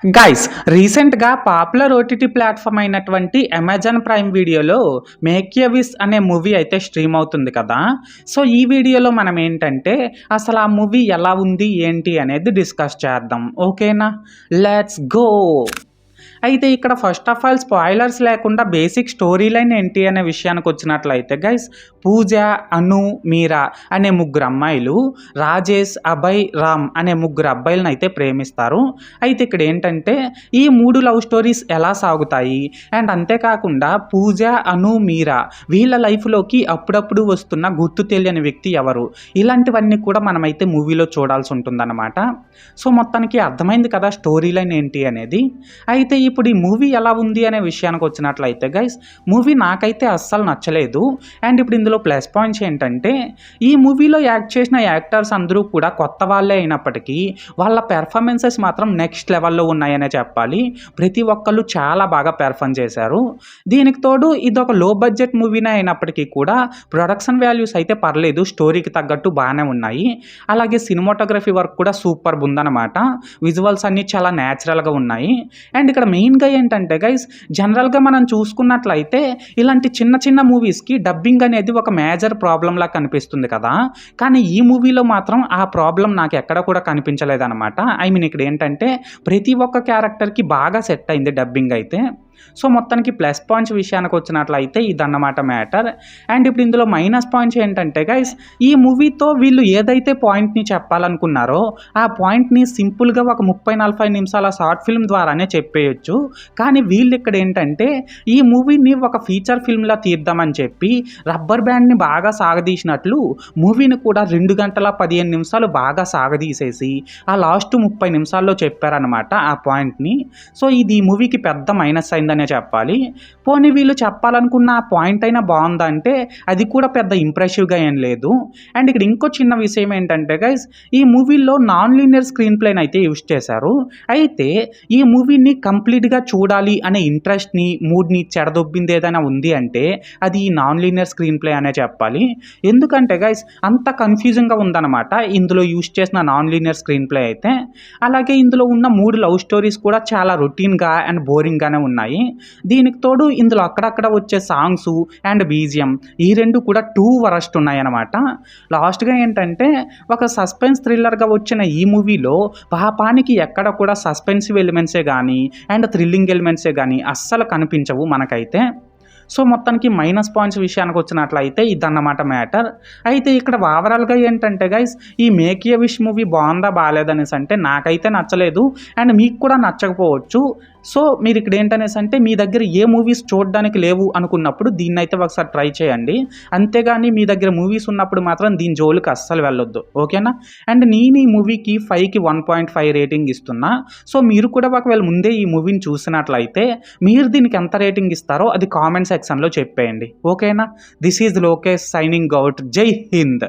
Guys రీసెంట్‌గా popular OTT platform అయినటువంటి Amazon prime వీడియోలో 'మేక్ ఎ విష్' అనే మూవీ అయితే స్ట్రీమ్ అవుతుంది కదా! సో, ఈ వీడియోలో మనం ఏంటంటే అసలు ఆ మూవీ ఎలా ఉంది? ఏంటి? అనేది డిస్కస్ చేద్దాం. ఓకేనా? Let's go! అయితే ఇక్కడ ఫస్ట్ ఆఫ్ ఆల్ స్పాయిలర్స్ లేకుండా బేసిక్ స్టోరీ లైన్ ఏంటి అనే విషయానికి వచ్చినట్లయితే గైస్, పూజ, అను, మీరా అనే ముగ్గురు అమ్మాయిలు రాజేష్, అభయ్, రామ్ అనే ముగ్గురు అబ్బాయిలను అయితే ప్రేమిస్తారు. అయితే ఇక్కడ ఏంటంటే ఈ 3 లవ్ స్టోరీస్ ఎలా సాగుతాయి అండ్ అంతేకాకుండా పూజ, అను, మీరా వీళ్ళ లైఫ్‌లోకి అప్పుడప్పుడు వస్తున్న గుర్తు తెలియని వ్యక్తి ఎవరు? ఇలాంటివన్నీ కూడా మనమైతే మూవీలో చూడాల్సి ఉంటుందన్నమాట. సో, మొత్తానికి అర్థమైంది కదా స్టోరీ లైన్ ఏంటి అనేది. అయితే ఇప్పుడు ఈ మూవీ ఎలా ఉంది అనే విషయానికి వచ్చినట్లయితే గైస్, మూవీ నాకైతే అస్సలు నచ్చలేదు. అండ్ ఇప్పుడు ఇందులో ప్లస్ పాయింట్స్ ఏంటంటే ఈ మూవీలో యాక్ట్ చేసిన యాక్టర్స్ అందరూ కూడా కొత్త వాళ్ళే అయినప్పటికీ వాళ్ళ పెర్ఫార్మెన్సెస్ మాత్రం నెక్స్ట్ లెవెల్లో ఉన్నాయనే చెప్పాలి. ప్రతి ఒక్కళ్ళు చాలా బాగా పెర్ఫార్మ్ చేశారు. దీనికి తోడు ఇదొక లో బడ్జెట్ మూవీనే అయినప్పటికీ కూడా ప్రొడక్షన్ వాల్యూస్ అయితే పర్లేదు, స్టోరీకి తగ్గట్టు బాగానే ఉన్నాయి. అలాగే సినిమాటోగ్రఫీ వర్క్ కూడా సూపర్ ఉందన్నమాట. విజువల్స్ అన్నీ చాలా న్యాచురల్గా ఉన్నాయి. అండ్ ఇక్కడ మెయిన్‌గా ఏంటంటే గైస్, జనరల్‌గా మనం చూసుకున్నట్లయితే ఇలాంటి చిన్న చిన్న మూవీస్‌కి డబ్బింగ్ అనేది ఒక మేజర్ ప్రాబ్లమ్‌లా కనిపిస్తుంది కదా! కానీ ఈ మూవీలో మాత్రం ఆ ప్రాబ్లమ్ నాకు ఎక్కడ కూడా కనిపించలేదనమాట. ఐ మీన్ ఇక్కడ ఏంటంటే ప్రతి ఒక్క క్యారెక్టర్‌కి బాగా సెట్ అయింది డబ్బింగ్ అయితే. సో, మొత్తానికి ప్లస్ పాయింట్స్ విషయానికి వచ్చినట్లయితే ఇదన్నమాట మ్యాటర్. అండ్ ఇప్పుడు ఇందులో మైనస్ పాయింట్స్ ఏంటంటే గైస్, ఈ మూవీతో వీళ్ళు ఏదైతే పాయింట్‌ని చెప్పాలనుకున్నారో ఆ పాయింట్‌ని సింపుల్‌గా ఒక 30-40 నిమిషాల షార్ట్ ఫిల్మ్ ద్వారానే చెప్పేయొచ్చు. కానీ వీళ్ళు ఇక్కడ ఏంటంటే ఈ మూవీని ఒక ఫీచర్ ఫిల్మ్‌లా తీద్దామని చెప్పి రబ్బర్ బ్యాండ్‌ని బాగా సాగదీసినట్లు మూవీని కూడా 2 గంటల 15 నిమిషాలు బాగా సాగదీసేసి ఆ లాస్ట్ 30 నిమిషాల్లో చెప్పారనమాట ఆ పాయింట్‌ని. సో, ఇది ఈ మూవీకి పెద్ద మైనస్ అయిందనే చెప్పాలి. పోనీ వీళ్ళు చెప్పాలనుకున్న ఆ పాయింట్ అయినా బాగుందా అంటే అది కూడా పెద్ద ఇంప్రెసివ్‌గా ఏం లేదు. అండ్ ఇక్కడ ఇంకో చిన్న విషయం ఏంటంటే గైస్, ఈ మూవీలో నాన్ లీనియర్ స్క్రీన్ ప్లేని అయితే యూజ్ చేశారు. అయితే ఈ మూవీని కంప్లీట్‌గా చూడాలి అనే ఇంట్రెస్ట్‌ని, మూడ్‌ని చెడదొబ్బింది ఏదైనా ఉంది అంటే అది ఈ నాన్ లీనియర్ స్క్రీన్ ప్లే అనే చెప్పాలి. ఎందుకంటే గైస్ అంత కన్‌ఫ్యూజింగ్‌గా ఉందన్నమాట ఇందులో యూజ్ చేసిన నాన్ లీనియర్ స్క్రీన్ ప్లే అయితే. అలాగే ఇందులో ఉన్న 3 లవ్ స్టోరీస్ కూడా చాలా రొటీన్‌గా అండ్ బోరింగ్‌గానే ఉన్నాయి. దీనికి తోడు ఇందులో అక్కడక్కడ వచ్చే సాంగ్సు అండ్ బీజీఎం ఈ 2 కూడా టూ వరస్ట్ ఉన్నాయన్నమాట. లాస్ట్‌గా ఏంటంటే ఒక సస్పెన్స్ థ్రిల్లర్‌గా వచ్చిన ఈ మూవీలో పాపానికి ఎక్కడ కూడా సస్పెన్సివ్ ఎలిమెంట్సే గానీ అండ్ థ్రిల్లింగ్ ఎలిమెంట్సే గానీ అస్సలు కనిపించవు మనకైతే. సో, మొత్తానికి మైనస్ పాయింట్స్ విషయానికి వచ్చినట్లయితే ఇదన్నమాట మ్యాటర్. అయితే ఇక్కడ ఓవరాల్‌గా ఏంటంటే గైస్, ఈ 'మేక్ ఎ విష్' మూవీ బాగుందా బాలేదనేసి అంటే నాకైతే నచ్చలేదు అండ్ మీకు కూడా నచ్చకపోవచ్చు. సో, మీరు ఇక్కడ ఏంటనేసి అంటే మీ దగ్గర ఏ మూవీస్ చూడడానికి లేవు అనుకున్నప్పుడు దీన్నైతే ఒకసారి ట్రై చేయండి. అంతేగాని మీ దగ్గర మూవీస్ ఉన్నప్పుడు మాత్రం దీని జోలికి అస్సలు వెళ్ళొద్దు. ఓకేనా? అండ్ నేను ఈ మూవీకి 5కి 1.5 రేటింగ్ ఇస్తున్నా. సో, మీరు కూడా ఒకవేళ ముందే ఈ మూవీని చూసినట్లయితే మీరు దీనికి ఎంత రేటింగ్ ఇస్తారో అది కామెంట్ సెక్షన్‌లో చెప్పేయండి. ఓకేనా? This is Lokesh signing out. జై హింద్.